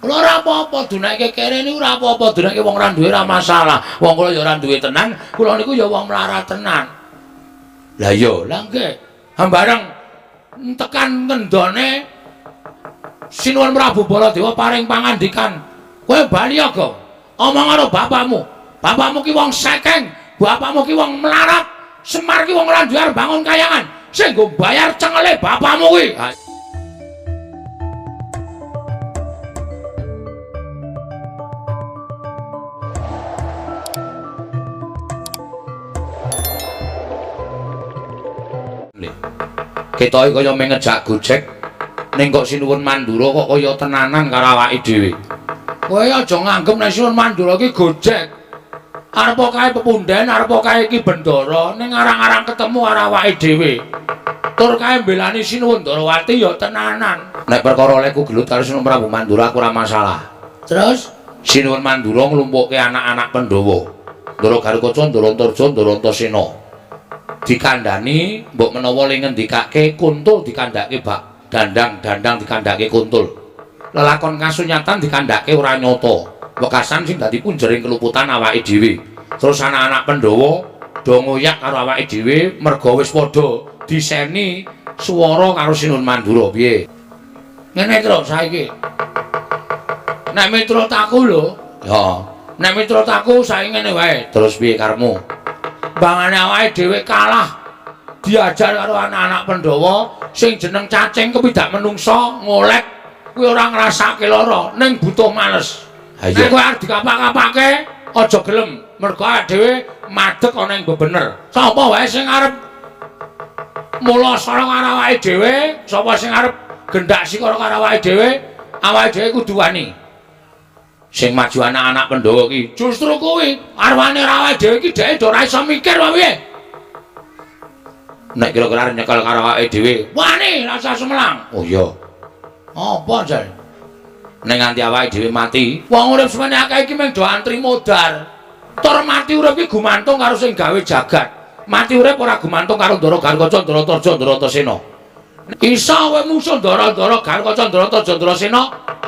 Kula ora apa-apa dunake kene niku ora apa-apa dunake wong ra duwe ora masalah. Wong kula ya ora duwe tenan, kula niku ya wong melarat tenan. Lah iya, lah nggih. Hambareng tekan ngendone Sinuwun Prabu Baladewa paring pangandikan. Kowe bali aga. Omong karo bapakmu. Bapakmu ki wong sekeng, bapakmu ki wong melarat. Semar ki wong ora duwe bangun kayangan. Sing nggo bayar cengele bapakmu kuwi. Ketoke kaya mengejak Gojek ning kok Sinuwun Mandura kok kaya tenanan karo awake dhewe. Kowe aja nganggep nek Sinuwun Mandura ki Gojek. Arep kae pepunden, arep kae iki bendara ning arang-arang ketemu karo awake dhewe. Tur kae mbelani Sinuwun Darawati ya tenanan. Nek perkara leku gelut karo Sinuwun Prabu Mandura aku ora masalah. Terus Sinuwun Mandura nglumpukke anak-anak Pandhawa. Ndara Garukaca, Ndara Antarja, Ndara Antasena. Dikandani mbok menawa ling ngendikake Kuntul dikandhake bak dandang dikandhake Kuntul. Lelakon kasunyatan dikandhake ora nyata. Wekasan sing dadi punjering keluputan awake dhewe. Terus anak-anak Pandhawa do ngoyak karo awake dhewe merga wis padha diseni swara karo Sinuwun Mandura piye. Ngene terus saiki. Nek mitrataku lho, ya. Nek mitrataku saiki ngene wae. Terus piye karepmu? Bangane awake dhewe kalah diajar karo anak-anak Pandhawa sing jeneng cacing kepidak menungsa ngolek kuwi ora ngrasake lara ning butuh males. Nek kowe arep dikapak-kapake aja gelem mergo awake dhewe madeg ana ing bebener. Sapa wae sing arep mulasara karo awake dhewe, sapa sing arep gendak sikara karo awake dhewe kudu wani. Sing maju anak-anak Pandhawa ki justru kuwi arwane awake dhewe ki dhek ora iso mikir wae piye. Nek kira-kira nyekel karo awake dhewe wani rasa semelang. Oh iya. Apa jan? Nek nganti awake dhewe mati, wong urip semene akeh iki mung do antri modar. Tur mati urip ki gumantung karo sing gawe jagat. Mati urip ora gumantung karo Ndara Garukaca, Ndara Antarja, Ndara Antasena. Isa kowe musuh Ndara Garukaca, Ndara Antarja, Ndara Sena.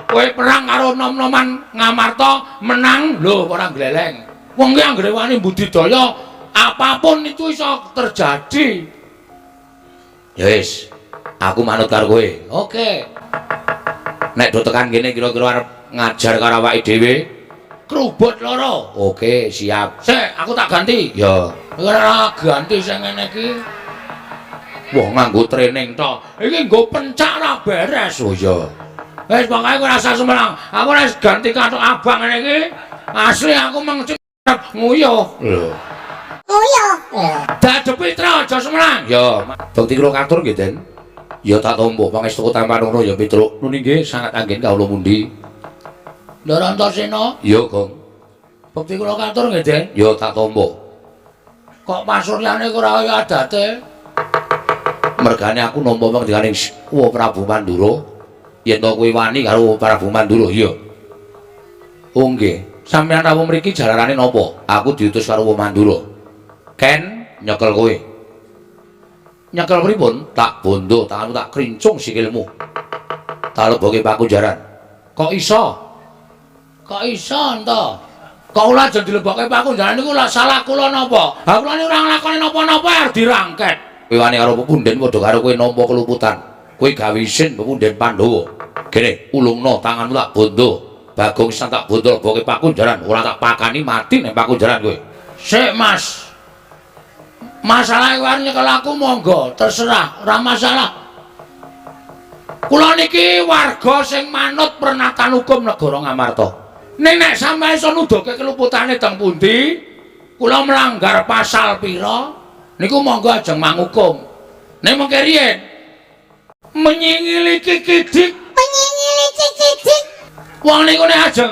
Kowe perang karo nom-noman Ngamarta menang lho ora gleleng. Wong ki anggere wani budidaya apapun itu iso terjadi. Ya wis, aku manut karo kowe. Oke. Nek do tekan kene kira-kira arep ngajar karo awake dhewe, krubut loro. Oke, siap. Sik, aku tak ganti. Ya. Ora ganti sing ngene iki. Wah, nganggo training tok. Iki nggo pencak ra beres. Oh iya. Wis pokoke ora usah semelang. Aku wis ganti kathok abang ngene iki. Asli aku mengcek nguyuh. Lho. Nguyuh. Dadepi tra aja semelang. Ya, bukti kula katur nggih, Den. Ya tak tampa pangestu tampan ngono ya Pitruk. Nuni nggih sangat anggen kawula mundi. Ndara Antasena? Ya, Gong. Bukti kula katur nggih, Den. Ya tak tampa. Kok pasuryane ora kaya adate? Mergane aku nampa pangendikaning Prabu Mandura. Yen to kowe wani karo Prabu Mandura, iya. Oh nggih, sampeyan rawuh mriki jalarane napa? Aku diutus karo Mandura. Ken nyekel kowe. Nyekel pripun? Tak bondo, tanganmu tak krincung sikilmu. Tak lebokke pakunjaran. Kok iso? Kok iso to? Kok ora aja dilebokke pakunjaran niku lak salah kula napa? Ha kula niku ora nglakoni napa-napa arep dirangket. Kowe wani karo pepunden padha karo kowe nampa keluputan. Kowe gawe isin pepunden Pandhawa. Kene ulungno tanganmu tak bondo. Bagong Sang tak bondo lebokke pakunjaran, ora tak pakani mati ning pakunjaran kowe. Sik, Mas. Masalah kowe nyekel aku monggo, terserah, ora masalah. Kula niki warga sing manut pernatan hukum negara Ngamarta. Ning nek sampeyan iso nuduhke keluputane teng pundi, kula melanggar pasal pira, niku monggo ajeng manghukum. Nek mengke riyen menyingiliki kidik, wong niku nek ajeng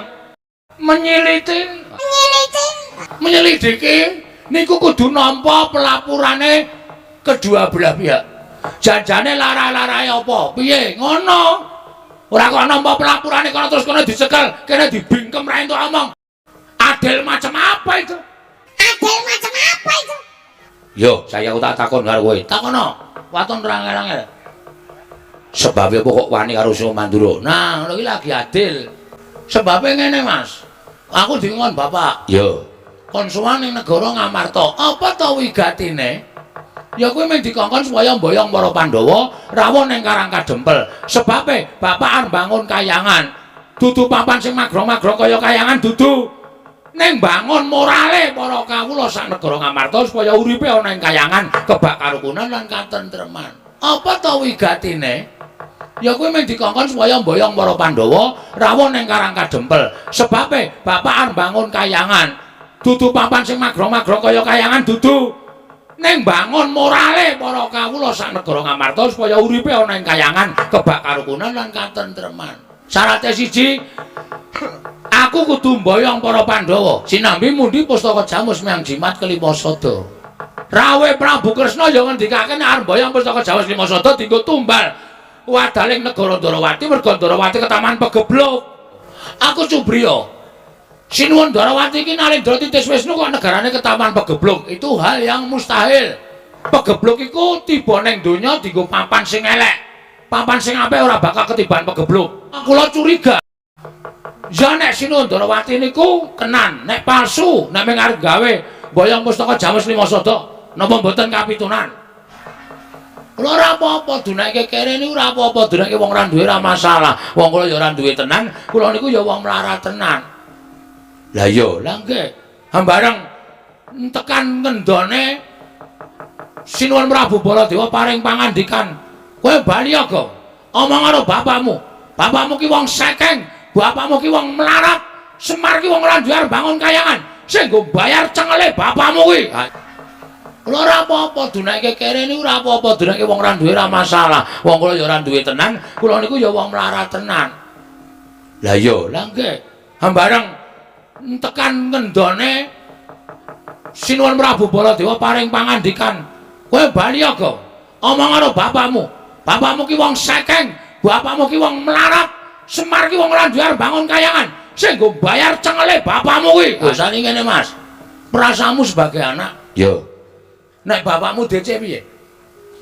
menyelidiki niku kudu nampa pelapurane kedua belah pihak. Janjane lara-larae apa? Piye? Ngono. Ora kok nampa pelapurane kono terus kono dicekel, kene dibingkem ra entuk omong. Adil macam apa itu? Yo, saya tak takon karo kowe. Takono. Waton terang-terang. Sebab apa kok wani karo Sinuwun Mandura? Nah, ngono iki lagi adil. Sebabnya ngene Mas. Aku dikon Bapak. Yo. Kon sowan ning negara Ngamarta. Apa to wigatine? Ya kuwi mung dikongkon supaya mboyong para Pandhawa rawuh ning Karang Kadempel. Sebabe Bapak arep bangun kayangan. Dudu papan sing magrong-magrong kaya kayangan dudu. Ning bangun morale para kawula sak negara Ngamarta supaya uripe ana ing kayangan, kebak karukunan lan katentreman. Apa to wigatine? Ya kuwi mung dikongkon supaya mboyong para Pandhawa rawuh ning Karang Kadempel. Sebabe Bapak arep bangun kayangan. Dudu papan sing magrong-magrong kaya kayangan dudu. Ning bangun morale para kawula sak negara Ngamarta supaya uripe ana ing kayangan, kebak karukunan lan katentreman. Syaratnya siji, aku kudu mboyong para Pandhawa. Sinambi mundi pustaka Jamus Myang Jimat kelima sada. Rawuh Prabu Kresna ya ngendikake nek arep mboyong pustaka Jamus kelima sada dienggo tumbal wadaling negara Ndarawati merga Ndarawati ketaman pegebluk. Aku Subriya. Sinuwun Ndarawati iki Nalendra Titis Wisnu kok negarane ketaman pegebluk. Itu hal yang mustahil. Pegebluk iku tiba ning donya dienggo papan sing elek. Papan sing apik ora bakal ketiban pegebluk. Kula curiga. Ya nek Sinuwun Ndarawati niku tenan, nek palsu, nek mung arep gawe mboyong pustaka Jamus lima sada, napa mboten kapitunan? Kula ora apa-apa dunake kere niku ora apa-apa, dunake wong ora duwe ora masalah. Wong kula ya ora duwe tenan, kula niku ya wong melarat tenan. Lah iya, lah nggih. Hambareng tekan ngendone Sinuwun Prabu Baladewa paring pangandikan. Kowe bali aga. Omong karo bapakmu. Bapakmu ki wong sekeng, bapakmu ki wong melarat. Semar ki wong ora duwe arep bangun kayangan. Sing nggo bayar cengele bapakmu kuwi. Kula ora apa-apa dunake kere niku ora apa-apa, dunake wong ora duwe ora masalah. Wong kula ya ora duwe tenan, kula niku ya wong melarat tenan. Lah iya, lah nggih. Hambareng tekan ngendone Sinuwun Prabu Baladewa paring pangandikan. Kowe bali aga. Omong karo bapakmu. Bapakmu ki wong sekeng, bapakmu ki wong melarat. Semar ki wong ora duwe arep bangun kayangan. Sing nggo bayar cengele bapakmu kuwi. Rasane ngene, Mas. Perasaanmu sebagai anak. Yo. Nek bapakmu DC piye?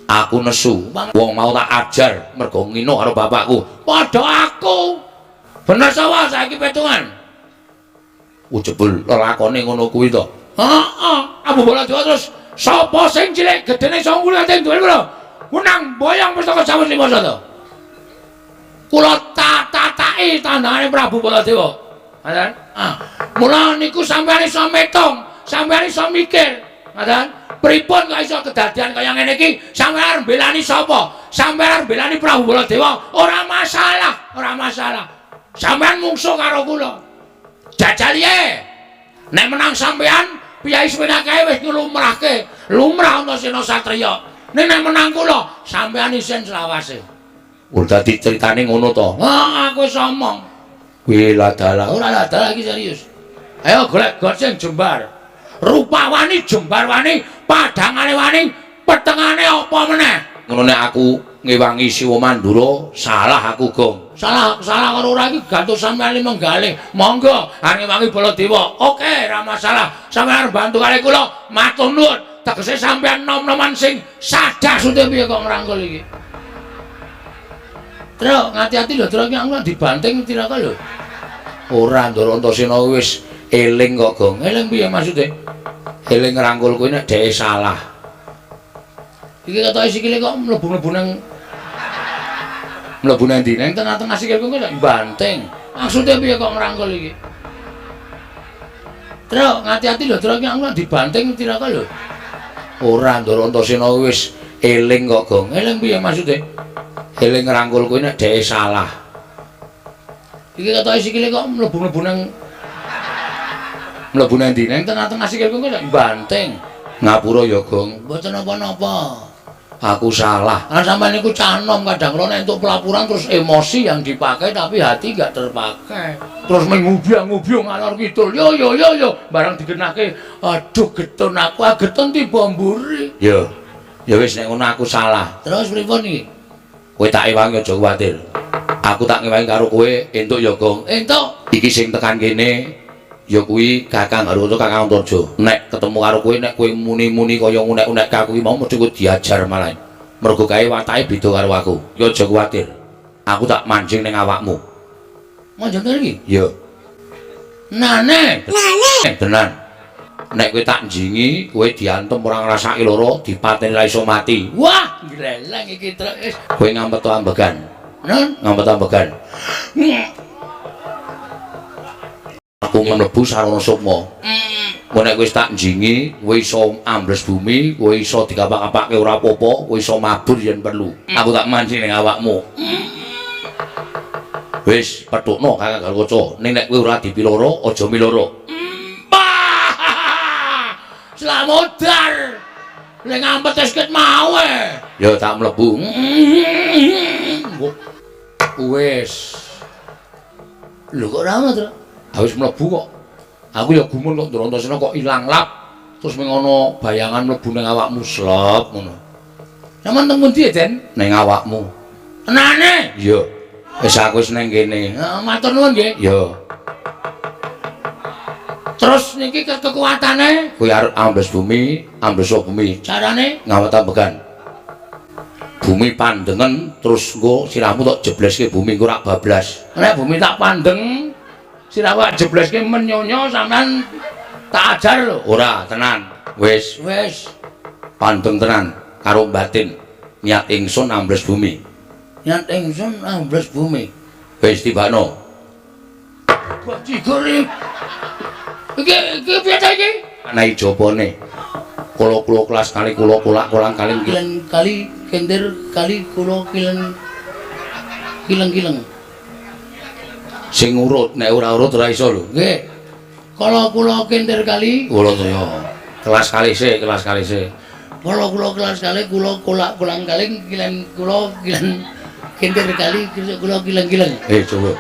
Aku nesu. Wong mau tak ajar mergo ngino karo bapakku. Padha aku. Bener sawa saiki petungan. Ujebul lelakone ngono kuwi to. Heeh. Abu Baladewa terus sapa sing cilik gedene 20 nganti duwe kula? Menang boyong pustaka Jamus lima sada. Kula tataki tandane Prabu Baladewa. Ngoten? Mula niku sampeyan iso metung, sampeyan iso mikir. Ngoten? Pripun kok iso kedadian kaya ngene iki? Sampeyan arep belani sapa? Sampeyan arep belani Prabu Baladewa? Ora masalah, ora masalah. Sampeyan mungsuh karo kula. Jajal ye. Nek menang sampeyan, Piyai Seminakae wis nglumrahke, lumrah Antasena Satriya. Nek menang kula, sampeyan isin selawase. Ora dadi critane ngono to. Aku wis omong. Kuwi ladalah. Ora ladalah iki serius. Ayo golek got sing jembar. Rupawani jembar wani, padangane wani, petengane apa meneh. Ngono nek aku ngewangi Siwa Mandura, salah aku, Gong. Salah karo ora iki gantung sampeyan menggalih. Monggo, ngewangi Baladewa. Oke, ora masalah. Sampeyan bantu kali kula, matur nuwun. Tegese sampeyan nom-noman sing sadah sute piye kok ngrangkul iki. Truk, ngati-ati lho, truk iki aku dibanting tiraka lho. Ora Ndara Antasena wis eling kok, Gong. Eling piye maksude? Eling ngrangkul kuwi nek dhek salah. Iki ketoke sikile kok mlebu-mlebu nang ndi? Nang tengah-tengah sikilku kok banting. Maksude piye kok ngrangkul iki? Truk, ngati-ati lho, truk iki aku dibanting tiraka lho. Ora Ndara Antasena wis eling kok, Gong. Eling piye maksude? Eling ngrangkul kuwi nek dhek salah. Iki ketoke sikile kok mlebu-mlebu nang ndi? Nang tengah-tengah sikilku kok banting. Ngapura ya, Gong. Mboten napa-napa. Aku salah. Kan sampean niku canom kadang kala nek entuk pelapuran terus emosi yang dipakai tapi hati enggak terpakai. Terus mengubyang-ubyung ngalor kidul. Yo barang digenake aduh getun aku, getun tiba mburi. Yo. Ya wis nek ngono aku salah. Terus pripun iki? Kowe tak ewangi aja kuwatir. Aku tak ngewangi karo kowe entuk ya, Gong. Entuk. Iki sing tekan kene ya kuwi Kakang Haruto Kakang Antarja. Nek ketemu karo kowe nek kowe muni-muni kaya unek-unek kaku iki mau mesti kowe diajar malah. Mergo kae watake beda karo aku. Ya aja kuwatir. Aku tak manjing ning awakmu. Manjang iki? Ya. Nane. Tenan. Nek kowe tak njingi, kowe diantem ora ngrasake lara, dipateni ra iso mati. Wah, gleleng iki terus. Kowe ngampet ambegan. Nun, Ngampet ambegan. Aku mlebu sarana sukma. Kowe nek wis tak njingi, kowe iso ambles bumi, kowe iso dikapak-kapake ora apa-apa, kowe iso mabur yen perlu. Aku tak mancing ning awakmu. Wis petukno Kakang Garukaca, ning nek kowe ora dipiloro, aja miloro. Slamodar. Ning ngampet esket mau Ya tak mlebu. Wis. Lho kok ora to? Wis mlebu kok. Aku ya gumun kok Ndrantasena kok ilang lap. Terus ming ana bayangan mlebu ning awakmu slop ngono. Sampeyan teng pundi, Den? Ning awakmu. Tenane. Iya. Wis aku wis ning kene. Matur nuwun nggih. Ya. Terus niki kekuatane Kowe arep ambles bumi, ambles bumi. carane Ngawet ambegan. Bumi pandengen terus engko sirahmu tok jebleske bumi engko ora bablas. nek bumi tak pandeng sirawa jebleske menyonyo sampean tak ajar lho. Ora, tenan. Wis Wis. pandeng tenan karo batin. Niat ingsun ambles bumi. Yen ingsun ambles bumi. Wis tibakno. Bajigur iki piye ta iki? Ana ijopone. Kula kelas kali kula kolak-kolang kali Kilen kali kender kali kula kilen kileng-kileng. sing urut, nek ora urut ora iso lho. Nggih. Kala kula kender kali, Kula saya kelas kali sik, kelas kali sik. kala kula kelas kali kula kolak-kolang kali kilen kula kilen kender kali kula kileng-kileng. Coba.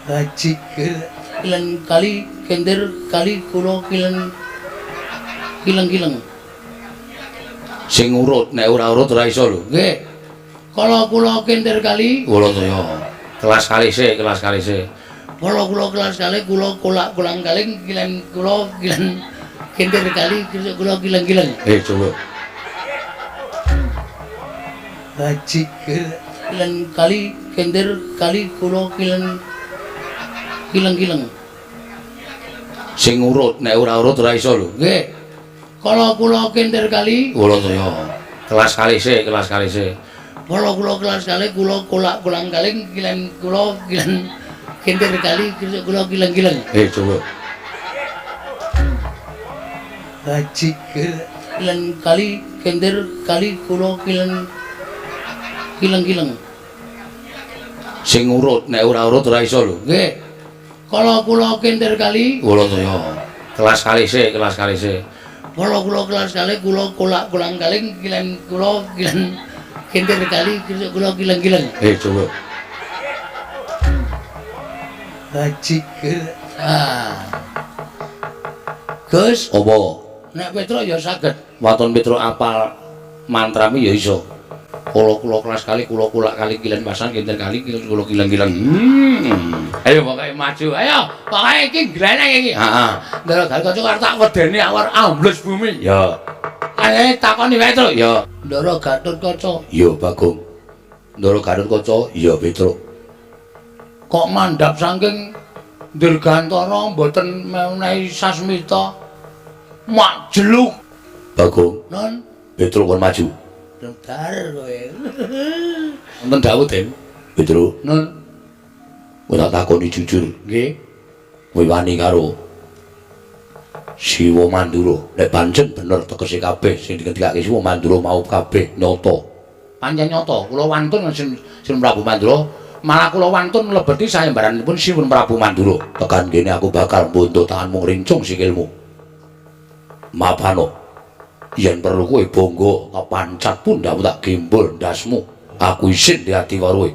Haji kilen kali kender kali kula kilen kileng-kileng. Sing urut, nek ora urut ora iso lho. Nggih. Kala kula kender kali, Kula saya kelas kali sik, kelas kali sik. kala kula kelas kali kula kolak-kolang kali kilen kula kilen kender kali kula kileng-kileng. Coba. Haji kilen kali kender kali kula kilen kileng-kileng. Sing urut, nek ora urut ora iso lho. Nggih. Kala kula kender kali, Kula saya kelas kali sik, kelas kali sik. kala kula kelas kali kula kolak-kolang kali kilen kula kilen kender kali kula kileng-kileng. Coba. Haji kilen kali kender kali kula kilen kileng-kileng. Sing urut, nek ora urut ora iso lho. Nggih. Kala kula kender kali, Kula saya kelas kali sik, kelas kali sik. kala kula kelas kali kula kolak-kolang kali kilen kula kilen kender kali kula kileng-kileng. Coba. Haji Gus, Apa? nek Petruk ya saged. Waton Petruk apal mantrami ya iso. Kula kelas kali kula kolak kali kilen pasang kinten kali kula kileng-kileng. Ayo pokoke maju. Ayo, pokoke iki gleneng iki. Heeh. Ndara Garukaca arep tak wedeni awar ambles bumi. Ya. Ayo takoni wae, Truk. Ya. Ndara Garukaca Iya Bagong. Ndara Garukaca, iya Petruk. kok mandhap saking Dirgantara mboten menehi sasmita mak jeluk. Bagong, Non, Petruk kon maju. bentar kowe. Wonten dawuh, Den. Petruk, Non, kowe tak takoni jujur. nggih. Kowe wani karo Siwa Mandura. Nek pancen bener tegese kabeh sing dikendikake Siwa Mandura mau kabeh nyata. Pancen nyata, kula wantun Sin Prabu Mandura, malah kula wantun mlebeti sayembaranipun Sin Prabu Mandura. Tekan kene aku bakal mbuntut tanganmu ngrincung sikilmu. Mapano. Yen perlu kowe bangga kepancat pundhamu tak gembol ndasmu. Aku isin di ati karo kowe.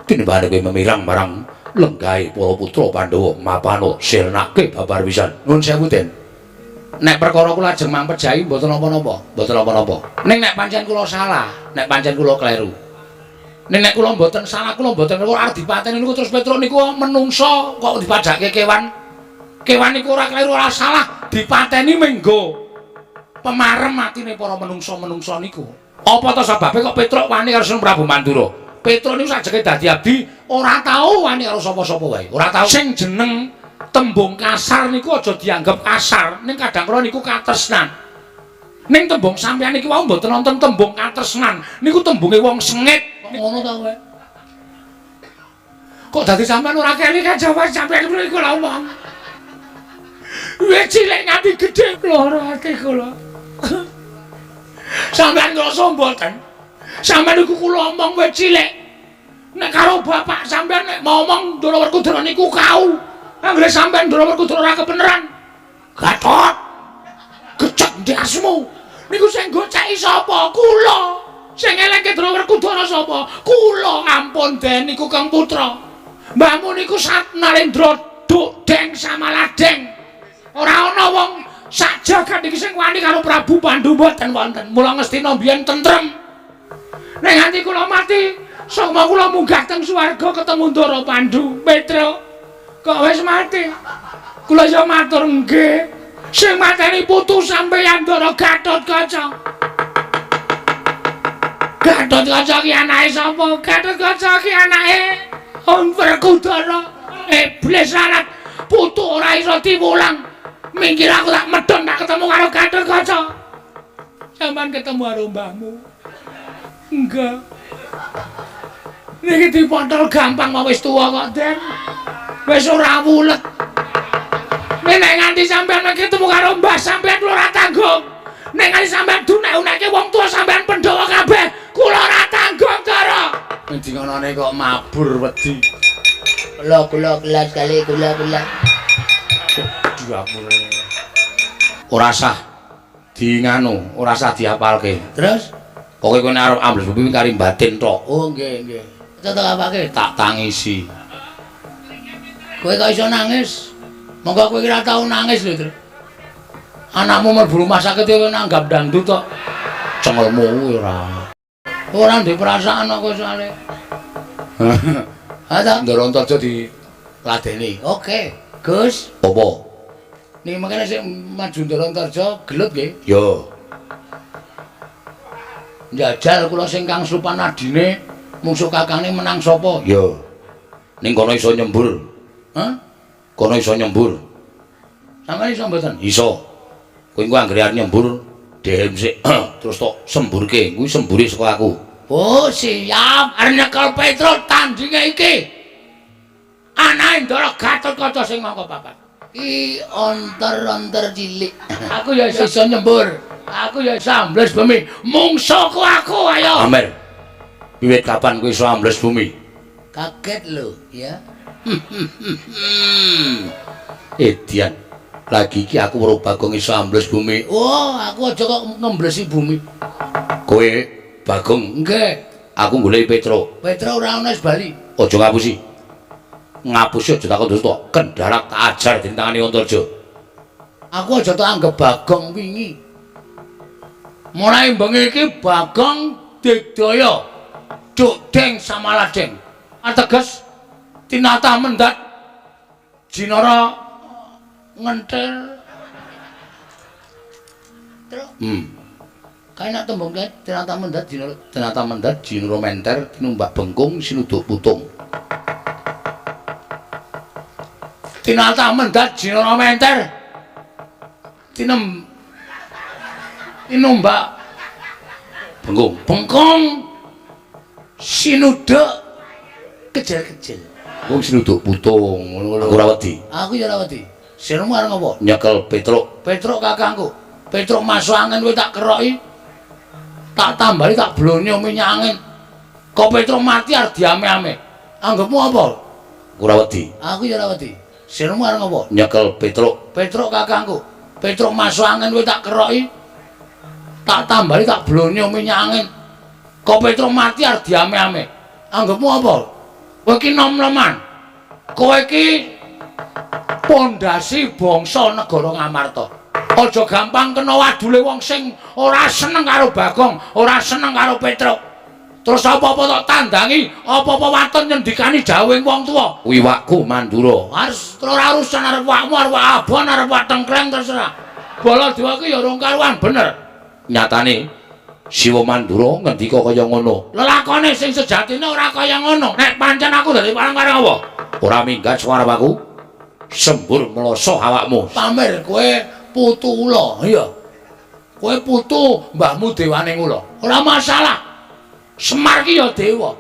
Tinimbane kowe memirang marang lenggahe para putra Pandhawa mapano sirnake babar pisan. Nuwun sewu, Den. Nek perkara kula ajeng mampet jai mboten napa-napa. Mboten apa-apa. Ning nek pancen kula salah, nek pancen kula kleru. Ning nek kula mboten salah, kula mboten kula arep dipateni niku terus Petruk niku menungso kok dipadake kewan. Kewan niku ora kleru ora salah, dipateni menggo pemarem matine para menungso-menungso niku. Apa to sebabe kok Petruk wani karo Sin Prabu Mandura? Petro niku sajake dadi abdi ora tau wani karo sapa-sapa wae. Ora tau. Sing jeneng tembung kasar niku aja dianggap kasar, ning kadang kala niku katresnan. Ning tembung sampeyan iki wau mboten wonten tembung katresnan. Niku tembunge wong sengit. Ngono ta kowe? Kok dadi sampeyan ora keli kajawab sampeyan niku lho omong. Wis cilik nganti gedhe loro ati kula. Sampeyan ngrasa mboten? Sampeyan niku kula omong wis cilik. Nek karo bapak sampeyan nek mau omong Ndara Werkudara niku kau. Anggere sampeyan Ndara Werkudara ora kebeneran. Gatot. Gecek ndasmu. Niku sing goceki sapa? Kula. Sing elengke Ndara Werkudara sapa? Kula. Ampun Den niku Kang Putra. Mbahmu niku Satnalendra Dukdeng Samaladeng. Ora ana wong sak jagat iki sing wani karo Prabu Pandhu mboten wonten. Mula Ngastina mbiyen tentrem. Nek nganti kula mati, sangma kula munggah teng swarga ketemu Ndara Pandhu, Petro. Kok wis mati? Kula ya matur nggih. Sing mateni putu sampeyan Ndara Gatotkaca. Gatotkaca ki anake sapa? Gatotkaca ki anake Werkudara. Iblis larat putu ora iso diwulang. Minggir aku tak medhon tak ketemu karo Gatotkaca. Sampeyan ketemu karo mbahmu. Enggak. Niki dipotol gampang mau wis tuwa kok, Den. Wis ora wulet. Nek nganti sampeyan ketemu karo mbah sampeyan ora tanggung. Nek nganti sampeyan dunek-uneke wong tuwa sampeyan Pandhawa kabeh, kula ora tanggung, Ndara. Dingonane kok mabur wedi. Kula kelas kali kula. Diapure. Ora sah nganu, ora sah diapalke. Terus pokoke kowe arep ambles bumi kari batin tok. Oh nggih. Contoh apake? Tak tangisi. Kowe kok iso nangis? Monggo kowe ora tau nangis lho, Tru. Anakmu mlebu rumah sakit kowe nanggap dangdut tok. Cengelmu ora. Ora ndek perasaan kok soalé. Ha ta Ndara Antarja diladeni. Oke, Gus. Apa? Niki makane sing maju Ndara Antarja gelut nggih. Yo. Njajal kula sing Kang Supanadine musuh kakange menang sapa? Yo. Ning kono iso nyembur. Hah? Kono iso nyembur. Sampeyan iso mboten? Iso. Kowe engko anggere arep nyembur, dhehem sik terus tok semburke. Kuwi sembure saka aku. Oh, siap. Arep nyekel Petro tandinge iki. Anake Ndara Gatotkaca sing mangka papat. Ki onter-onter cilik. Aku ya iso nyembur. Aku ya iso ambles bumi. Mungsuhku aku ayo. Amer. Wiwit kapan kowe iso ambles bumi? Kaget lho, ya. Edian. Lagi iki aku weruh Bagong iso ambles bumi. Oh, aku aja kok ngemblesi bumi. Kowe Bagong nggih. Aku goleki Petro. Petro ora ana wis bali. Aja ngapusi. Ngapusi aja takon terus tok. Kendarak tak ajar dintangani Antarja. Aku aja tak anggap Bagong wingi. Mulai bengi iki Bagong Digdaya Dukdeng Samaladeng. Ateges tinatah mendat jinara ngentir. Terus kae nak tembung kae tinatah mendat jinara menter tinumbak bengkung sinuduk putung. Tinatah mendat jinara menter tinumbak bengkung sinuduk kecil-kecil. Wong sinuduk putung ngono lho. Ora wedi. Aku ya ora wedi. Sirmu arep ngopo? Nyekel Petro. Petro kakangku. Petro masuk angin kowe tak keroki. Tak tambahi tak blonyo minyak angin. Kok Petro mati arep diame-ame. Anggepmu apa? Ora wedi. Aku ya ora wedi. Sirmu arep ngopo? Nyekel Petro. Petro kakangku. Petro masuk angin kowe tak keroki. Tak tambahi tak blonyo minyak angin. Kok Petro mati arep diame-ame. Anggepmu apa? Kowe iki nom-noman. Kowe iki pondasi bangsa negara Ngamarta. Aja gampang kena wadule wong sing ora seneng karo Bagong, ora seneng karo Petro. Terus apa-apa tok tandangi, apa-apa waton nyendikani dawuhing wong tuwa. Wiwakku Mandura. Harus ora urusan arep wakmu, arep abon, arep tengkleng terserah. Baladewa ki ya rong karuan bener. Nyatane Siwa Mandura ngendika kaya ngono. Lelakone sing sejatine ora kaya ngono. Nek pancen aku dadi parang-parang apa? Ora minggat suara aku. Sembur meloso awakmu. Pamer kowe putu ula, iya. Kowe putu mbahmu dewane ula. Ora masalah. Semar ki ya dewa.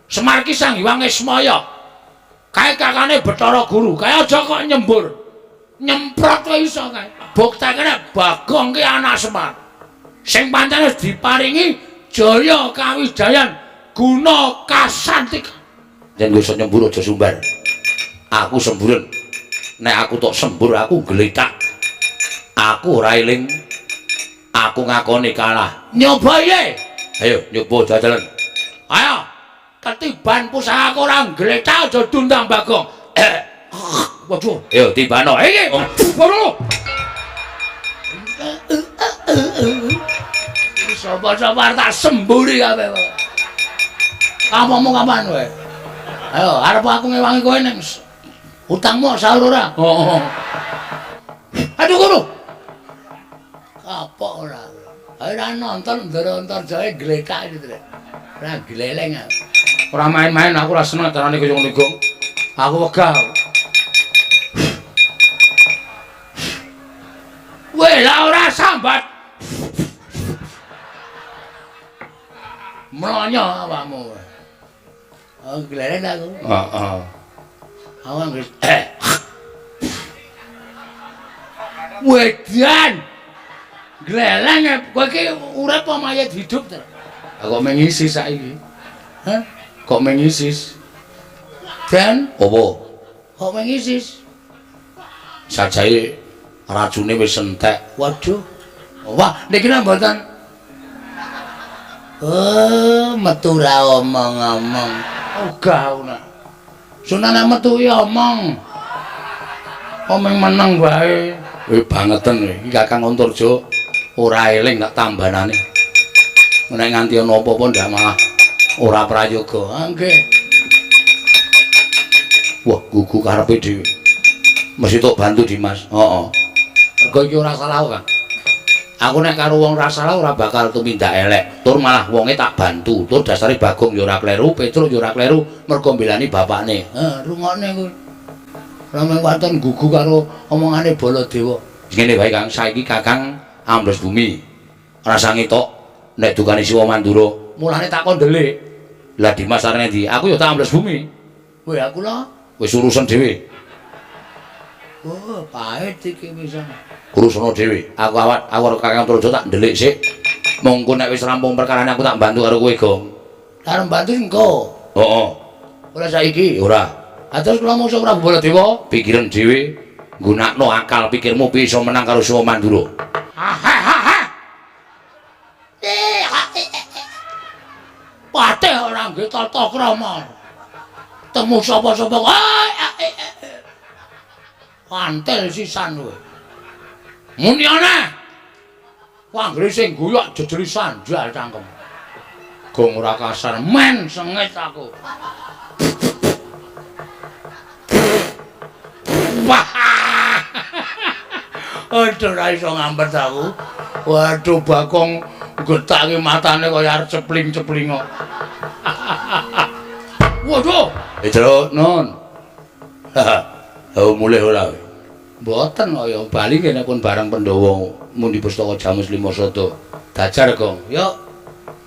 Semar ki Sang Hyang Ismaya. Kae kakane Bathara Guru, kae aja kok nyembur. Nyemprot wae iso kae. Buktekne Bagong ki anak Semar. Sing pancen wis diparingi jaya kawijayan guna kasantik. Yen kowe iso nyembur aja sumbar. Aku semburen. Nek aku tok sembur aku gletak. Aku ora eling. Aku ngakoni kalah. Nyoba ye. Ayo nyoba jajalan. Ayo. Ketiban pusaka ora gletak aja dundang Bagong. Waduh, Ayo tibano. Iki. Waduh. Sapa-sapa tak semburi kabeh. Kamu kapan kowe? Ayo, arep aku ngewangi kowe ning utangmu sahur ora? Oh. Aduh guru. Kapok ora. Ayo ra nonton ndoro-ndoro jae gletak gitu lho. Ora gleleng aku. Ora main-main aku ora seneng carane kaya ngono Gong. Aku wegah. Weh, lah ora sambat. Melonyo awakmu. Oh, gleleng aku. Heeh. Awak wis Wedan. Gleleng kowe iki urip apa mayat hidup to? Kok mengisis saiki? Hah? Kok mengisis? Dan Apa? kok mengisis? Sajae racune wis entek. Waduh. Wah, niki mboten. Oh, metu ra omong-omong. Ogah ana. Sunane metu iki omong. Omong meneng wae. Bangeten iki Kakang Antarja ora eling tak tambanane. Nek nganti ana apa-apa ndak malah ora prayoga. Nggih. Wah, gugu karepe dhewe. Mesti tok bantu Dimas. Heeh. Mergo iki ora salah Kang. Aku nek karo wong ora salah ora bakal tumindak elek. Tur malah wonge tak bantu. Tur dasare Bagong ya ora kleru, Petruk ya ora kleru mergo mbelani bapakne. Rungokne kuwi. Ora mung waton gugu karo omongane Baladewa. Ngene wae Kang, saiki Kakang ambles bumi. Rasa ngetok nek dukane Siwa Mandura. Mulane tak kondelik. Lah Dimas arene ndi? Aku ya tak ambles bumi. Kowe aku lho. Wis urusan dhewe. Oh, pahit iki pisan. Urusana dhewe. Aku karo Kakang Antarja tak ndelik sik. Mongko nek wis rampung perkarane aku tak bantu karo kowe, Gong. Arep bantu engko. Heeh. Ora saiki. Ora. Atus kula mungsuh Prabu Baladewa. Pikiran dhewe nggunakno akal pikirmu bisa menang karo Siwa Mandura. Patih ora nggih tata krama. Temu sapa-sapa. Antel sisan kowe. Muni ana. Wanggre sing guyok jejeri sandal cangkem. Gong ora kasar men sengit aku. Wah. Aduh ra iso ngampet aku. Waduh Bagong getake matane kaya arep cepling-cepling kok. Waduh. Jero nun. Oh mulih ora. Mboten kaya bali kene pun barang Pandhawa mundi pustaka Jamus Lima Sada. Dajar Gong. Yo.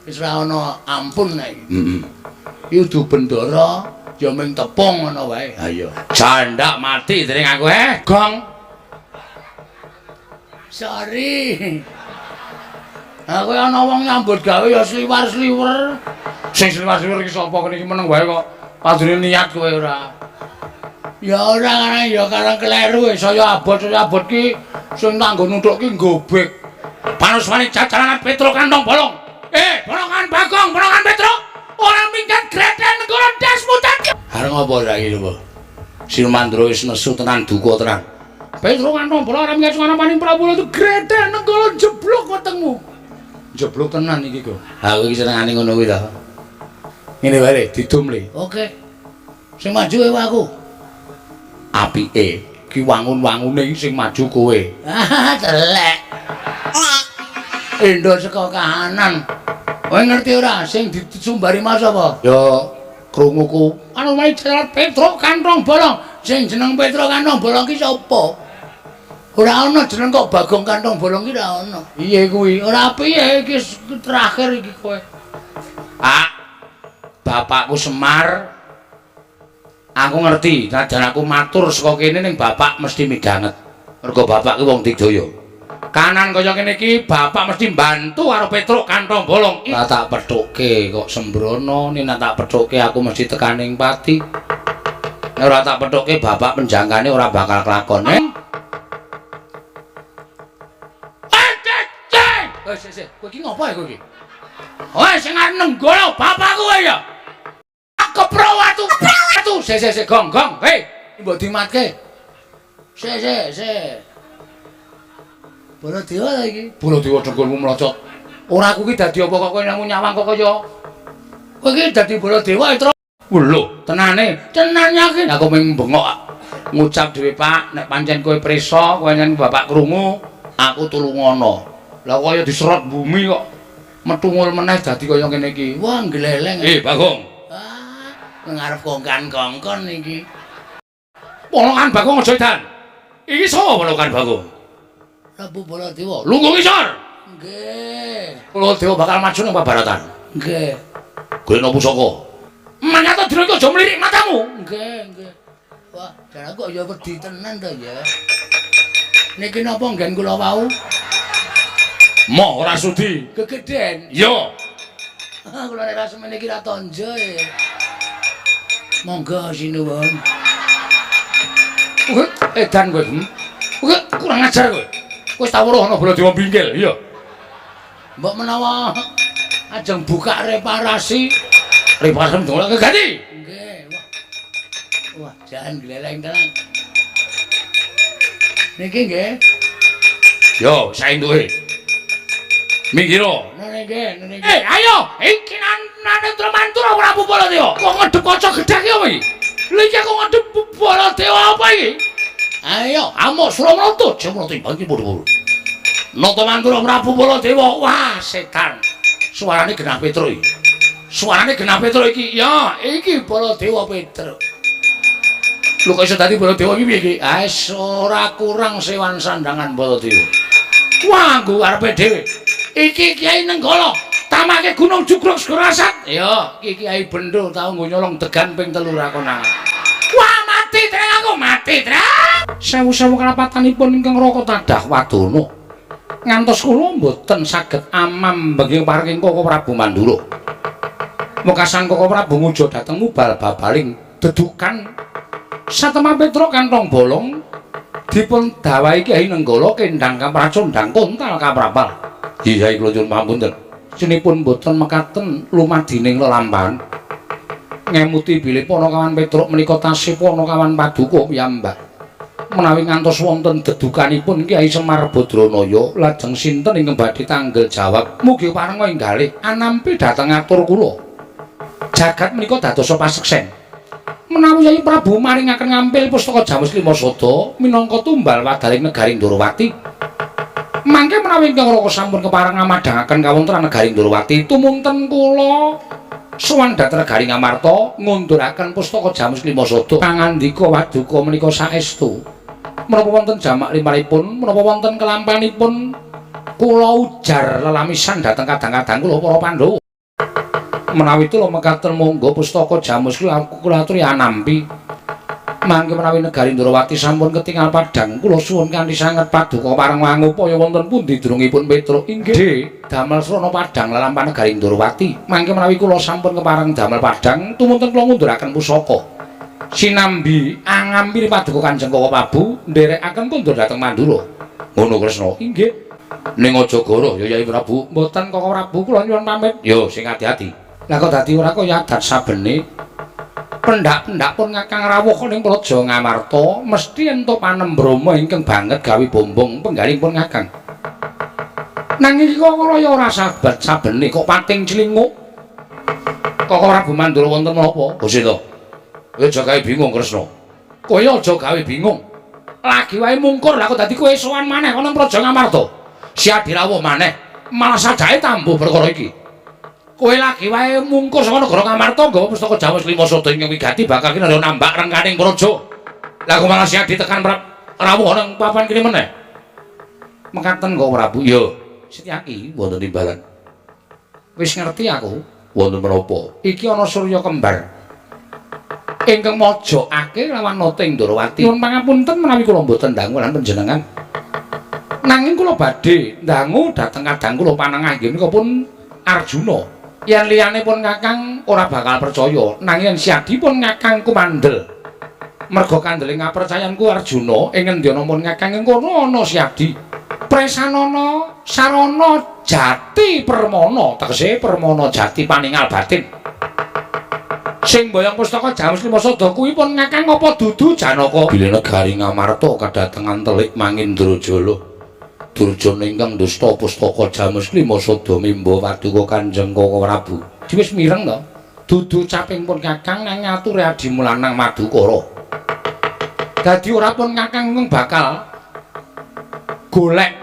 Wis ra ana ampun nek. Heeh. Yudu bendara ya ming tepung ngono wae. Ha iya. Jandak mati dening aku Gong. Sorry. Aku ana wong nyambut gawe ya sliwar-sliwer. Sing sliwar-sliwer iki sapa kene iki meneng wae kok padune niat kowe ora. Ya ora karena ya karena kleru saya abot ki sing tanggo nuthuk ki gobek. Panuswane jajaran Petruk kantong bolong. Bolongan Bagong, bolongan Petruk. Ora minggat greten negara dasmu tadi. Arep ngopo saiki lho, Siwa Mandura wis nesu tenan duka tenan. Petruk kantong bolong ora minggat sing paning Prabu itu greten negara jeblok wetengmu. Jeblok tenan iki kok. Aku iki senengane ngono kuwi ta. Ngene wae didum le. Oke. Sing maju wae aku. Apike ki wangun-wangune sing maju kowe. Ah, telek. Endo saka kahanan. Kowe ngerti ora sing disumbari Mas apa? Ya krunguku. Anu wae Jenderal Petruk Kantong Bolong. Sing jeneng Petruk Kantong Bolong ki sapa? Ora ana jeneng kok Bagong Kantong Bolong ki ora ana. Iye kuwi. Ora piye iki terakhir iki kowe. Ah. Bapakku Semar. Aku ngerti, najan aku matur saka kene ning bapak mesti midanget. Mergo bapak ki wong Digdaya. Kanan kaya kene iki bapak mesti bantu karo Petruk Kantong Bolong. Lah tak pethukke kok sembrono, nek tak pethukke aku mesti tekaning pati. Nek ora tak pethukke bapak penjangkane ora bakal kelakon. Sik, kowe iki ngopo kowe iki? Wes sing arep nenggolo bapakku kowe ya. Kepro watu. Sik, gong. Hei, mbok dimatke. Sik. Baladewa ta iki? Baladewa dengkulmu mlocot. Ora aku ki dadi apa kok kowe nyawang kok kaya. Kowe iki dadi Baladewa, Tru. Lho, tenane. Tenan yakin aku mung bengok. Ngucap dhewe, Pak, nek pancen kowe prisa, kowe nyen bapak krungu, aku tulungono. Lah kaya diserot bumi kok. Metungul meneh dadi kaya ngene iki. Wah, gleleng. Bagong. Ngarep kongkan-kongkon iki. Polokan Bagong aja edan. Iki sapa polokan Bagong? Prabu Baladewa. Lungguh ngisor. Nggih. Baladewa bakal maju nang pabaratan. Nggih. Grena pusaka. Manyata dina iki aja mlirik matamu. Nggih. Wah, jan kok ya wedi tenan to ya. Niki napa nggen kula wau? Mo ora sudi. Kegeden. Yo. Kula nek ra semene iki ra tonjo e. Monggo sinuwun. Edan kowe. Kurang ajar kowe. Wis tak weruh ana Baladewa pinggil, iya. Mbok menawa ajeng buka reparasi ndolak keganti. Nggih. Wah, jan gleleng tenan. Niki nggih. Yo, saentuke. Minggiro. Niki. Ayo, iki nane mantura Prabu Baladewa. Kok ngedep kaca gedhe ki apa iki? Lha iki kok ngedep Baladewa apa iki? Ayo, amuk Suramata, jemro timbang iki padha-padha. Nata mantura Prabu Baladewa. Wah, setan. Suarane genah Petruk iki. Suarane genah Petruk iki. Ya, iki Baladewa Petruk. Lho kok iso dadi Baladewa iki piye iki? Ora kurang sewan sandangan Baladewa. Wah, nggo arepe dhewe. Iki Kiai Nenggala, tamake Gunung Jugruk Segorasat. Ya, iki Kiai Bendho tau nggo nyolong degan ping 3 ra konangan. Wah, mati treng aku, mati treng. Sewu-sewu kalapatanipun ingkang Raka Tadah Wadana. Ngantos kula mboten saged amam benging paring Koko Prabu Mandura. Mekasan Koko Prabu ngujo dhateng mubal babaling dedukan satemah Petruk Kantong Bolong dipun dawahi Kiai Nenggala kendhang kapracondhang kontal kaprapal. Iya kula nyuwun pamunten. Sinipun mboten mekaten lumadining lelampahan. Ngemuti bilih Panakawan Petruk menika tasih Panakawan Paduka piyambak. Menawi ngantos wonten dedukanipun Kiai Semar Badranaya lajeng sinten ingkang badhe tanggel jawab. Mugi parenga enggalih anampi dhateng atur kula. Jagat menika dadosa paseksen. Menawi Yai Prabu maringaken ngampil pustaka Jamus Lima Sada minangka tumbal wadaling negaring Ndorowati. Mangke menawi ingkang Raka sampun kepareng ngamadhangaken kawontenan negaring Ndorowati tumunten kula sowan dhateng negaring Amarta ngunduraken pustaka Jamus Lima Sada pangandika Waduka menika saestu. Menapa wonten jamak limanipun menapa wonten kelampanipun kula ujar lelamisan dhateng kadang-kadang kula para Pandhawa. Menawi kula mekaten monggo pustaka Jamus kula aturi anampi. Mangke menawi negari Ndorowati sampun ketingal padhang kula suwun kanthi sanget Paduka pareng wangupaya wonten pundi durungipun Petruk inggih damel srana padhang lelampahan negari Ndorowati. Mangke menawi kula sampun kepareng damel padhang tumunten kula ngunduraken pusaka sinambi angampi Paduka Kanjeng Koko Prabu nderekaken kondur dhateng Mandura. Ngono Kresna. Inggih. Ning aja goro ya Yai Prabu. Mboten Koko Prabu kula nyuwun pamit. Yo sing ati-ati. Lah kok dadi ora kaya adat sabene. Pendak-pendak pun ngakang rawuh ning Praja Ngamarta mesti entuk panembrama ingkang banget gawe bombong penggaling pun ngakang. Nanging kok kaya ora sabat sabene kok pating cilinguk. Kok Prabu Mandura wonten menapa? Gusti to. Kowe aja gawe bingung Kresna. Kowe aja gawe bingung. Lagi wae mungkur lah kok dadi kowe sowan maneh ana Praja Ngamarta. Siap dirawuh maneh. Malah sajake tambuh perkara iki. Kowe lagi wae mungkur saka negara Ngamarta nggawa pustaka Jawa Slima Sada ing wigati bakal kena nambak rengkaning praja. Lah kok malah siap ditekan rawuh nang papan kene meneh. Mekaten kok Prabu. Yo, Setyaki wonten timbalan. Wis ngerti aku. Wonten menapa? Iki ana Surya kembar. Ingkang mojokake lawan Nata ing Ndarawati. Nuwun pangapunten menawi kula mboten dangu lan panjenengan. Nanging kula badhe dangu dhateng kadang kula panengah inggih menika pun Arjuna. Yen liyane pun Kakang ora bakal percaya, nanging yen Siadi pun Kakang kumandel. Merga kandeling kapercayanku Arjuna ing ngendi ana pun Kakang ing kono ana Siadi. Presanana sarana jati permana, tegese permana jati paningal batin. Sing mboyong pustaka Jawa Slima Sada kuwi pun Kakang apa dudu Janaka? Bilih negari Ngamarta kadatengan telik Mangindrajala. Durjana ingkang dusta pustaka Jawa Slima Sada mimba paduka Kanjeng Koko Prabu. Wis mireng to. Dudu caping pun Kakang nang ngatur Adi Mulanang Madukara. Dadi ora pun Kakang bakal golek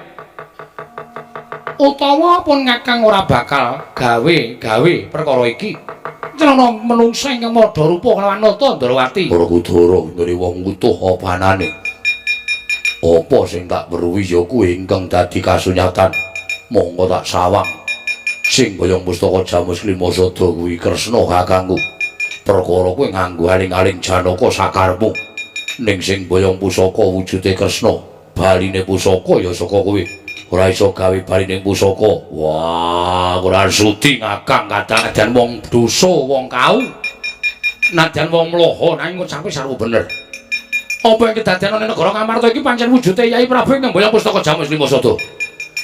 utawa pun Kakang ora bakal gawe perkara iki. Celana menungsa ingkang madha rupa kelawan Nata Ndarawati. Werkudara ngeri wong utuh apanane. Apa sing tak weruhi ya kuwi ingkang dadi kasunyatan. Monggo tak sawang. Sing boyong pustaka Jawa Slima Sada kuwi Kresna kakangku. Perkara kuwi nganggo aling-aling Janaka sakarepmu. Ning sing boyong pusaka wujude Kresna, baline pusaka ya saka kuwi. Ora iso gawe baline pusaka. Wah, ora sudi ngakang kadang-kadang wong dosa, wong kau. Nadyan wong mloho nanging ngucape sarwa bener. Apa yang kedadian ning negara Ngamarta iki pancen wujude Yai Prabu ingkang boyong pustaka Jawa Slima Sada.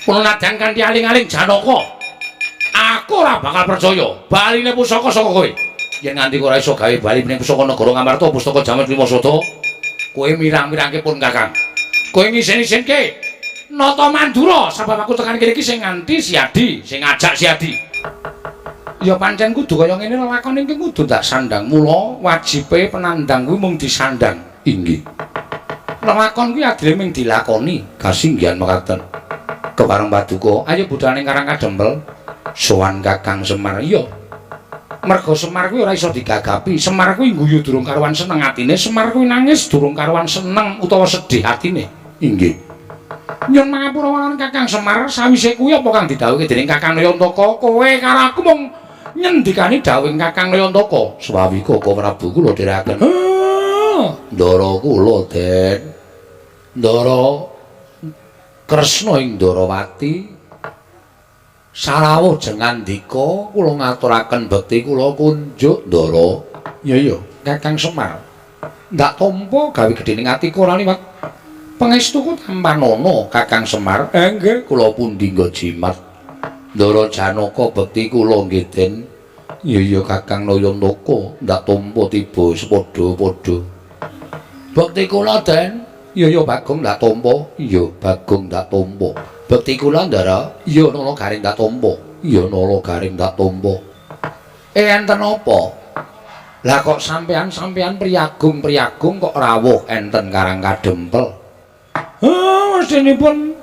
Kula nadyan kanthi aling-aling Janaka. Aku ora bakal percaya baline pusaka saka kowe. Yen nganti ora iso gawe baline pusaka negara Ngamarta pustaka Jawa Slima Sada, kowe mirang-mirangke pun Kakang. Kowe ngisen-isenke Nata Mandura sebab aku tekan kene iki sing nganti Siadi, sing ngajak Siadi. Ya pancen kudu kaya ngene lakon iki kudu tak sandang. Mula wajibe penandang kuwi mung disandang. Inggih. Lakon kuwi adile mung dilakoni. Kasinggihan mekaten. Kepareng paduka, ayo budhane Karang Kadempel sowan Kakang Semar. Iya. Merga Semar kuwi ora iso digagapi. Semar kuwi guyu durung karuan seneng atine, Semar kuwi nangis durung karuan seneng utawa sedih atine. Inggih. Nyun mangapura wonten Kakang Semar, sawise kuwi apa kang didhawuhke dening Kakang Nayantaka? Kowe karo aku mung nyendikani dawuhing Kakang Nayantaka. Swawi Koko Prabu kula dherekaken. Ndara kula, Den. Ndara Kresna ing Ndarawati. Sarawuh jengandika kula ngaturaken bekti kula kunjuk Ndara. Ya Kakang Semar. Ndak tampa gawe gedhening atiku ora liwat pangestuku tampanana Kakang Semar. Nggih, kula pundi nggo jimat. Ndara Janaka bekti kula nggih, Den. Ya Kakang Nayantaka, ndak tampa tiba sepadha-padha. Bekti kula, Den. Ya Bagong ndak tampa. Iya, Bagong ndak tampa. Bekti kula, Ndara. Ya Nala Garing ndak tampa. Iya, Nala Garing ndak tampa. Enten apa? Lah kok sampean priyagung kok rawuh enten Karang Kadempel. Mestinipun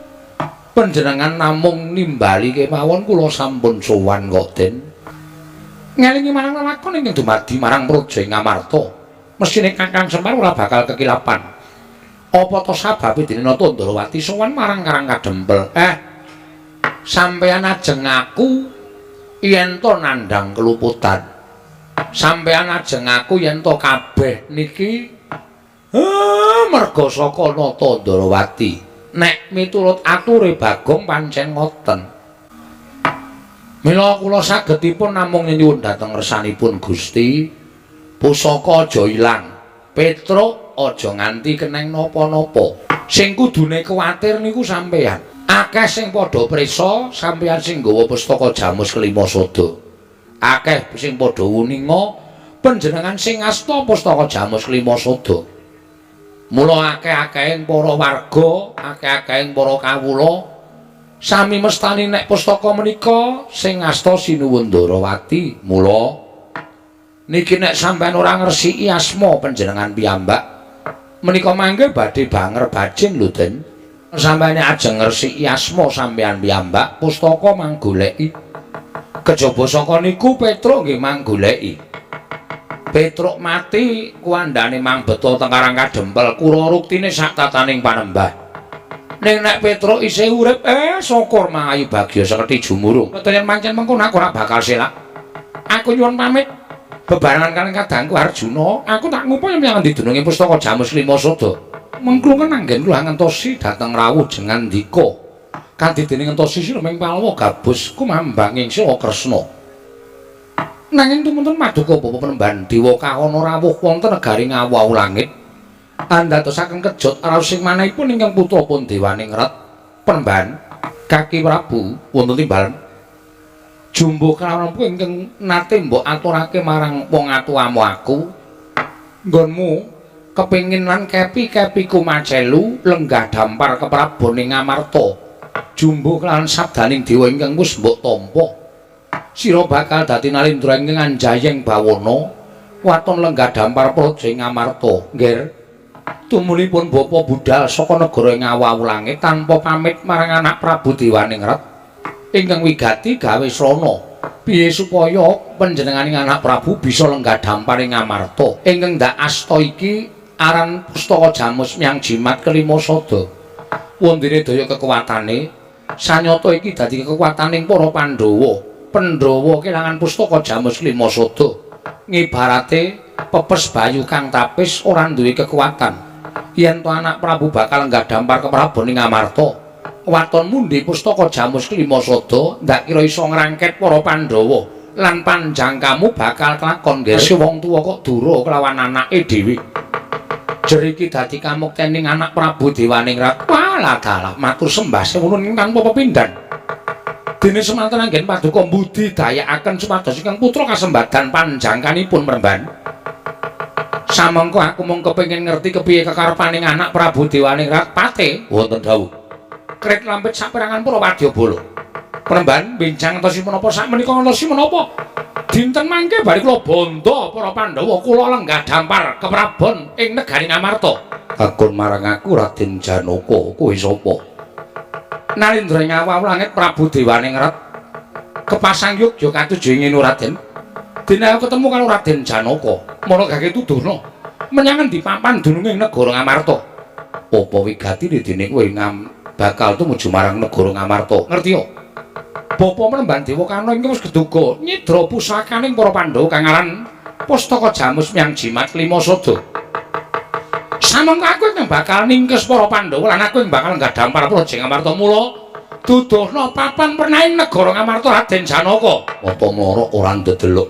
panjenengan namung nimbali kemawon kula sampun sowan kok, Den. Ngelingi marang lakon ingkang dumadi marang praja ing Ngamarta. Mestine Kakang Semar ora bakal kekilapan. Apa to sababe dene Nata Ndarawati sowan marang Karang Kadempel? Sampeyan ajeng aku yen to nandhang keluputan. Sampeyan ajeng aku yen to kabeh niki merga saka Nata Ndarawati. Nek miturut ature Bagong pancen ngoten. Mila kula sagedipun namung nyuwun dhateng ngersanipun Gusti, pusaka aja ilang. Petruk aja nganti keneng napa-napa. Sing kudune kuwatir niku sampeyan. Akeh sing padha prisa sampeyan sing nggawa pustaka Jamus Kelima Sada. Akeh sing padha wuninga panjenengan sing ngasta pustaka Jamus Kelima Sada. Mula akeh-akehing para warga, akeh-akehing para kawula sami mestani nek pustaka menika sing ngasta Sinuwun Ndarawati. Mula niki nek sampeyan ora ngresiki asma panjenengan piyambak menika mangke badhe banger bajing lho, Den. Sampeyan ajeng ngresiki asma sampeyan piyambak pustaka manggoleki Kejaba saka niku Petruk nggih manggoleki. Petruk mati kuandane mang beto teng Karang Kadempel kura ruktine sak tataning panembah. Ning nek Petruk isih urip syukur mangayu bagya seketi jumurung. Mboten yen pancen mengko aku ora bakal selak. Aku nyuwun pamit bebarengan kaliyan kadangku Arjuna. Aku tak ngupaya menyang ndi dununge pustaka Jamus Lima Sada. Mengklungen anggen kula ngentosi dhateng rawuh jengan ndika. Kanthi dene ngentosi Sileming Palawa gabus kumambanging Sila Kresna. Nanging tumunten Maduka Bapa Penemban Dewa Kahana rawuh wonten negari Ngawu langit. Andadosaken kejot raos sing manahipun ingkang putrapun Dewaning Ret. Penemban Kaki Prabu wonten timbalan jumbo kelawan ingkang nate mbok aturake marang wong atuwamu aku. Nggonmu kepingin lan kepi-kepiku macelu lenggah dampar kepraboning Ngamarta. Jumbo kelawan sabdaning dewa ingkang wis mbok tampa. Sira bakal dadi nalindra ingkang anjayeng bawana waton lenggah dampar praja Ngamarta. Nggih. Tumulipun bapa budal saka negara Ngawu langit tanpa pamit marang anak Prabu Dewaning Ret ingkang wigati gawe srana piye supaya panjenenganing anak Prabu bisa lenggah dampar ing Ngamarta. Ingkang ndak asta iki aran pustaka Jamus Myang Jimat kelima sada. Wondene daya kekuwatane sanyata iki dadi kekuwataning para Pandhawa. Pandhawa kelangan pustaka Jamus Lima Sada. Ngibarate pepes bayu kang tapis ora duwe kekuatan. Yen to anak Prabu bakal lenggah dampar kepraboning Ngamarta, waton mundi pustaka Jamus Lima Sada ndak kira iso ngrangket para Pandhawa lan panjangkamu bakal kelakon nggih wong tuwa kok dura kelawan anake dhewe. Jer iki dadi kamuktening anak Prabu Dewaning Ret. Walah dalah matur sembah sewunun ingkang pepindhan. Dene semanten anggen paduka mbudidayakaken supados ingkang putra kasembadan panjangkanipun Mremban. Samangka aku mung kepengin ngerti kepiye kekarepaning anak Prabu Dewaning Ret. Pate wonten dawuh. Kret lampit saperangan para wadyabala. Mremban bincang entosi menapa sakmenika entosi menapa? Dinten mangke bari kula bondo para Pandhawa kula lenggah dampar keprabon ing negari Ngamarta. Kakun marang aku Raden Janaka, kowe sapa? Nalindra Ngawu langit Prabu Dewaning Ret. Kepasang Yogya katujuh ngene Raden. Dene aku ketemu karo Raden Janaka, mula gage tuduhna menyang endi papan dununging negara Ngamarta. Apa wigatine dene kowe bakal tumuju marang negara Ngamarta? Ngerti yo? Bapa Mremban Dewa Kana iki wis geduga nyidra pusakaning para Pandhawa kang aran Pustaka Jamus Myang Jimat Lima Sada. Samangka aku yang bakal ningkes para Pandhawa lan aku yang bakal lenggah dampar praja Ngamarta mula duduhna papan pernahing negara Ngamarta Raden Janaka. Apa mloro ora ndedelok?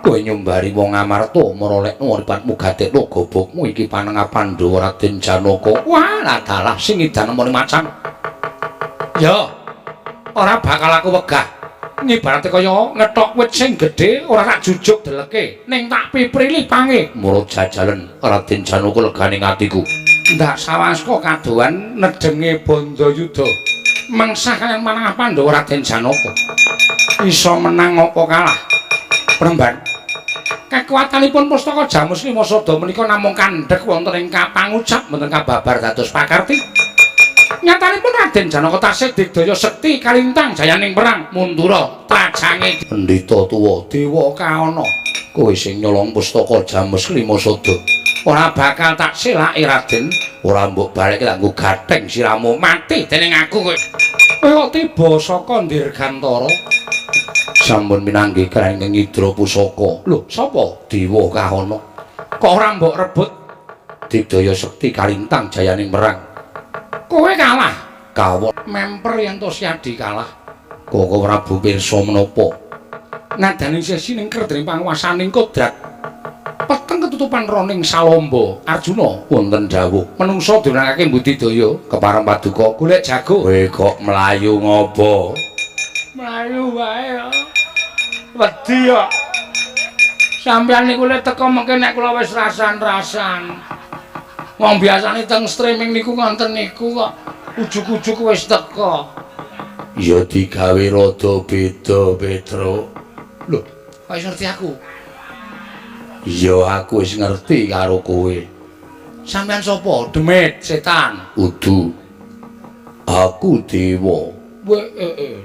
Kowe nyumbari wong Ngamarta marolekno uripatmu gadekno gobokmu iki panengah Pandhawa Raden Janaka. Walah dalah sing edan nemoni macan. Ya. Ora bakal aku wegah. Ngibarate kaya ngethok wit sing gedhe ora tak jujuk deleke ning tak piprili pange. Murut jajalan Raden Janaka leganing atiku. Ndak sawaska kadohan nedenge Bandayuda. Mengsah kaliyan manang Pandhawa Raden Janaka. Iso menang apa kalah? Mremban. Kekuatanipun pustaka Jamus Lima Sada menika namung kandhek wonten ing kapangucap mboten kababar dados pakarti. Nyatanipun Raden Janaka tasih digdaya sekti kalintang jayaning perang mundura trajange Pendhita tuwa Dewa Kahana. Kowe sing nyolong pustaka Jamus Lima Sada ora bakal tak selaki Raden. Ora mbok balik kanggo gatheng siramu Mati dening aku kowe. Kowe tiba saka Dirgantara. Sampun minangka krenging Idra Pusaka. Lho, sapa? Dewa Kahana. Kok ora mbok rebut? Digdaya sekti kalintang jayaning perang. Kowe kalah. Kawon Memper yen to Siadi kalah. Koko Prabu pirsa menapa? Nadaning sesi ning kerdring panguwasaning kodrat. Peteng ketutupan roning Salamba. Arjuna Wonten dawuh menungsa diunangake budidaya kepareng paduka golek jago. kowe kok mlayu ngopo? Mlayu wae. Wedi ya. Sampeyan niku lek teko mengke nek kula wis rasan-rasan. Wong biasane teng streaming niku ngonten niku kok ujug-ujug wis teko. Ya digawe rada beda, Petro. Lho, kok iso ngerti aku? Ya aku wis ngerti karo kowe. Sampeyan sapa? Demit, setan. Udu. Aku dewa.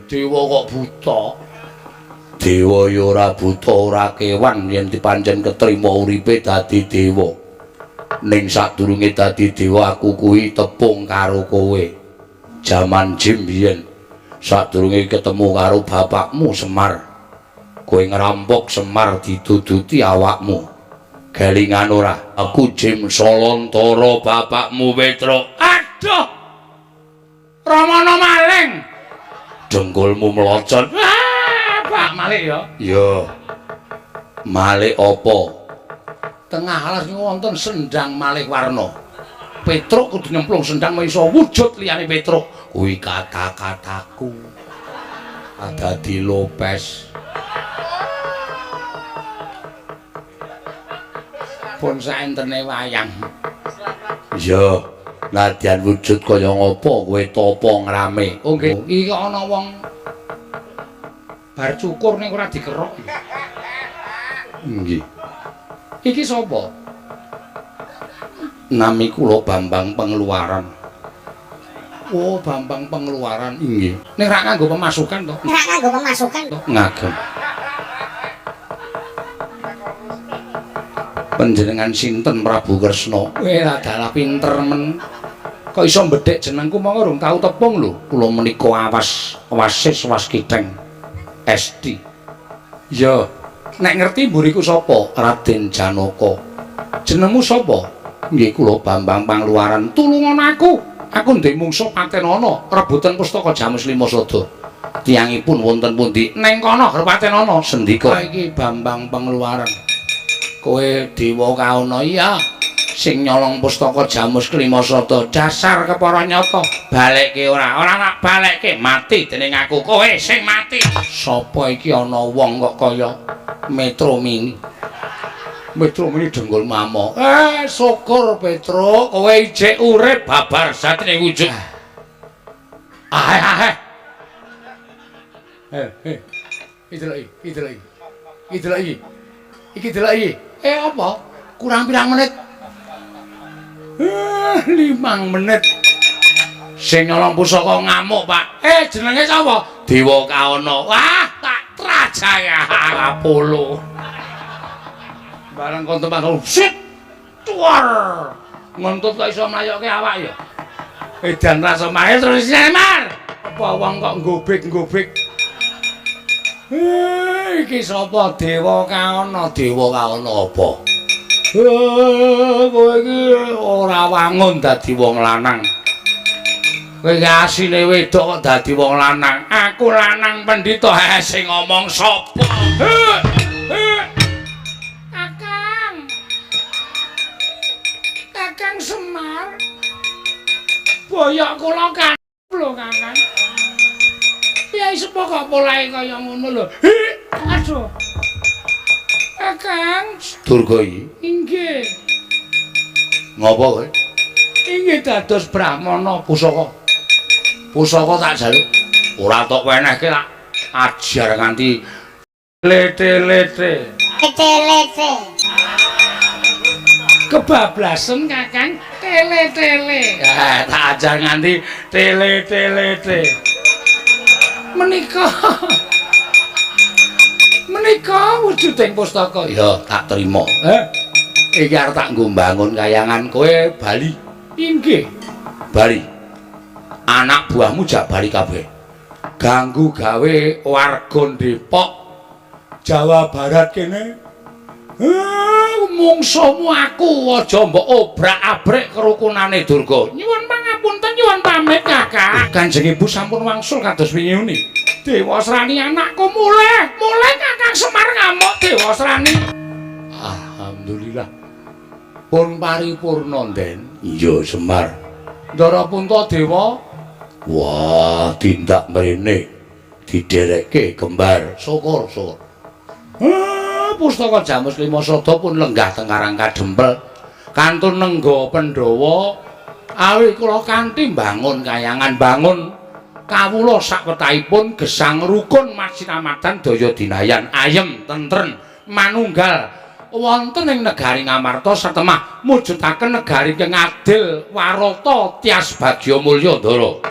Dewa kok buta. Dewa ya ora buta ora kewan yen dipancen ketrima uripe dadi dewa. Ning sadurunge dadi dewa aku kuwi tepung karo kowe. Jaman jim biyen sadurunge ketemu karo bapakmu Semar. Kowe ngerampok Semar dituduti awakmu. Kelingan ora? Aku Jim Solontara bapakmu Petruk. Aduh. Ramana maling. Dengkulmu melocot. Pak Malik ya. Ya. Malik apa? Tengah alas niku wonten sendang Malik warna. Petruk kudu nyemplung sendang iso wujud liyane Petruk. Kuwi kata-kataku. Dadi Lopez. Pun saentene wayang. Ya, nadyan wujud kaya ngapa kowe tapa ngrame. Oh nggih, iki ana wong bar cukur ning ora dikerok. Nggih. Iki sapa? Nami kula Bambang Pengeluaran. Oh, Bambang Pengeluaran. Nggih. Ning ra nganggo pemasukan to? Ora nganggo pemasukan. Ngagem. Panjenengan sinten Prabu Kresna? Kowe adalah pinter men. Kok iso mbedhek jenengku mongko urung tau tepung lho. Kula menika Wasis Waskiteng Esti. Ya, nek ngerti mburiku sapa? Raden Janaka. Jenengmu sapa? Nggih kula Bambang Pangluaran. Tulungan aku. Aku ndek mungsuh Patenana, rebutan pustaka Jamus Lima Sada. Tiyangipun wonten pundi? Neng kono Ger Patenana. Sendika Iki Bambang Pengeluaran. Kowe dewa kauna iya sing nyolong pustaka Jamus Lima Sada. Dasar kepara nyata. Balekke ora nak balekke mati dening aku. Kowe sing mati. Sapa iki ana wong kok kaya Metro Mini. Metro Mini denggol mamo. Syukur Petruk, kowe ijek urip babar satine wujud. Iki delok. Apa? Kurang pirang menit? 5 menit. Sing nyolong pusaka ngamuk, Pak. Jenenge sapa? Dewa Kaana. Wah, tak trajaya Apollo. Barang kon tembang sit. Tuar. Ngontut kok iso mlayokke awak ya. Edan rasa mahe terus Semar. Apa wong kok ngobek-ngobek? Iki sapa Dewa Kaana? Dewa Kaana apa? Kowe iki ora wangun dadi wong lanang. Kowe iki asine wedok kok dadi wong lanang. Aku lanang pendhita sing ngomong sapa? Kakang Semar. Boyok kula kan lho Kakang. Piye sepo kok polahe kaya ngono lho. Aduh. Kakang Durgai. inggih. Ngapa kowe? Inggih dados brahmana pusaka. Pusaka tak jaluk. Ora tok wenehke tak ajar nganti lete-lete. Lete-lete. Kebablasan Kakang tele-tele. Tak ajar nganti tele-telete. Menika wujuding pustaka. Ya, tak trima. Iki arep tak nggo mbangun kayangan kowe bali. Inggih. Bali. Anak buahmu jak bali kabeh. Ganggu gawe warga Depok Jawa Barat kene. Mungsuhmu aku aja mbok obrak-abrik kerukunane Durga. Nyuwun pangapunten nyuwun pamit Kakang. Kanjeng Ibu sampun wangsul kados wingi. Dewa Srani anakku mulih Kakang Semar ngamuk Dewa Srani. Alhamdulillah. Pun paripurna Den. Iya Semar. Ndara Puntadewa. Wah, tindak mrene diderekke kembar. Syukur. Pustaka Jamus Lima Sada pun lenggah teng Karang Kadempel. Kantun nengga Pandhawa awit kula kanthi mbangun kayangan bangun kawula sakwetahipun gesang rukun masinamadan daya dinayan ayem tentrem manunggal wonten ing negari Ngamarta satemah mujudaken negari kang adil warata tias bagya mulya ndara.